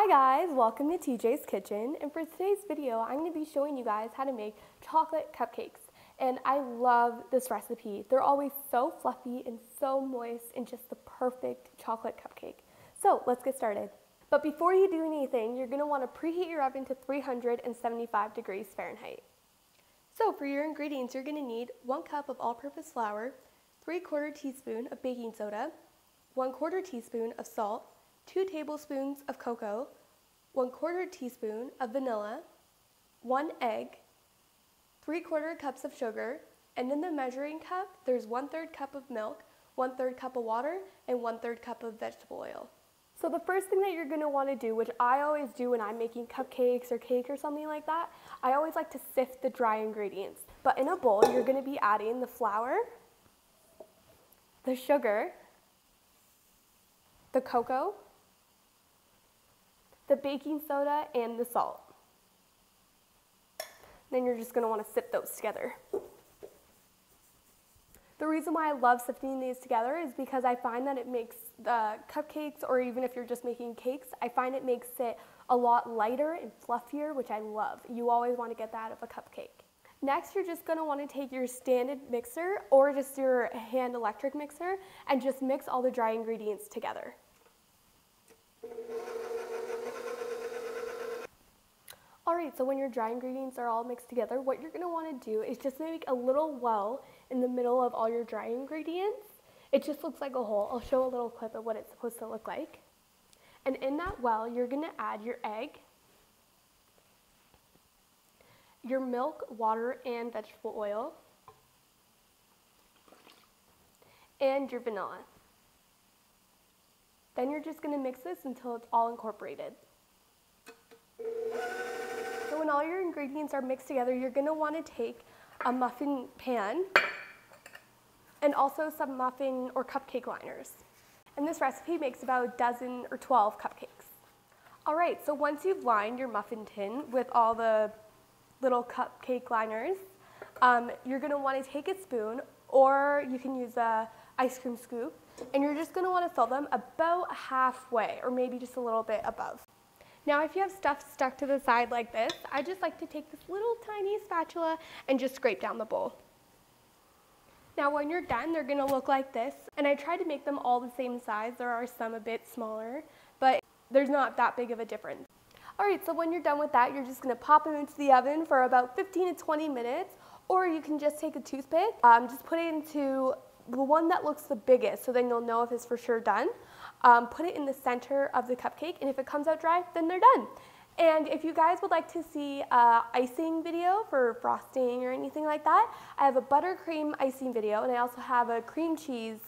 Hi guys, welcome to TJ's Kitchen, and for today's video I'm going to be showing you guys how to make chocolate cupcakes. And I love this recipe. They're always so fluffy and so moist and just the perfect chocolate cupcake. So let's get started. But before you do anything, you're going to want to preheat your oven to 375 degrees Fahrenheit. So for your ingredients, you're going to need 1 cup of all-purpose flour, 3/4 teaspoon of baking soda, 1/4 teaspoon of salt, 2 tablespoons of cocoa, 1/4 teaspoon of vanilla, 1 egg, 3/4 cups of sugar, and in the measuring cup, there's 1/3 cup of milk, 1/3 cup of water, and 1/3 cup of vegetable oil. So the first thing that you're going to want to do, which I always do when I'm making cupcakes or cake or something like that, I always like to sift the dry ingredients. But in a bowl, you're going to be adding the flour, the sugar, the cocoa, the baking soda, and the salt. Then you're just going to want to sift those together. The reason why I love sifting these together is because I find that it makes the cupcakes, or even if you're just making cakes, I find it makes it a lot lighter and fluffier, which I love. You always want to get that out of a cupcake. Next, you're just going to want to take your standard mixer or just your hand electric mixer and just mix all the dry ingredients together. Alright, so when your dry ingredients are all mixed together, what you're going to want to do is just make a little well in the middle of all your dry ingredients. It just looks like a hole. I'll show a little clip of what it's supposed to look like. And in that well, you're going to add your egg, your milk, water, and vegetable oil, and your vanilla. Then you're just going to mix this until it's all incorporated. So when all your ingredients are mixed together, you're going to want to take a muffin pan and also some muffin or cupcake liners. And this recipe makes about a dozen or 12 cupcakes. Alright, so once you've lined your muffin tin with all the little cupcake liners, you're going to want to take a spoon, or you can use a ice cream scoop, and you're just going to want to fill them about halfway, or maybe just a little bit above. Now, if you have stuff stuck to the side like this, I just like to take this little tiny spatula and just scrape down the bowl. Now, when you're done, they're going to look like this, and I try to make them all the same size. There are some a bit smaller, but there's not that big of a difference. Alright, so when you're done with that, you're just going to pop them into the oven for about 15 to 20 minutes, or you can just take a toothpick, just put it into the one that looks the biggest, so then you'll know if it's for sure done. Put it in the center of the cupcake, and if it comes out dry, then they're done. And if you guys would like to see an icing video for frosting or anything like that, I have a buttercream icing video, and I also have a cream cheese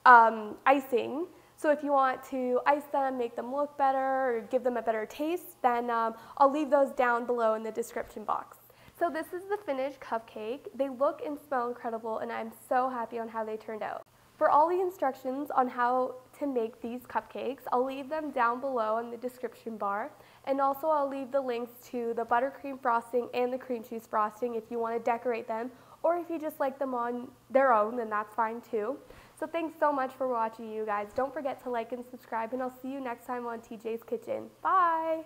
icing. So if you want to ice them, make them look better, or give them a better taste, then I'll leave those down below in the description box. So this is the finished cupcake. They look and smell incredible, and I'm so happy on how they turned out. For all the instructions on how to make these cupcakes, I'll leave them down below in the description bar, and also I'll leave the links to the buttercream frosting and the cream cheese frosting if you want to decorate them, or if you just like them on their own, then that's fine too. So thanks so much for watching, you guys. Don't forget to like and subscribe, and I'll see you next time on TJ's Kitchen. Bye!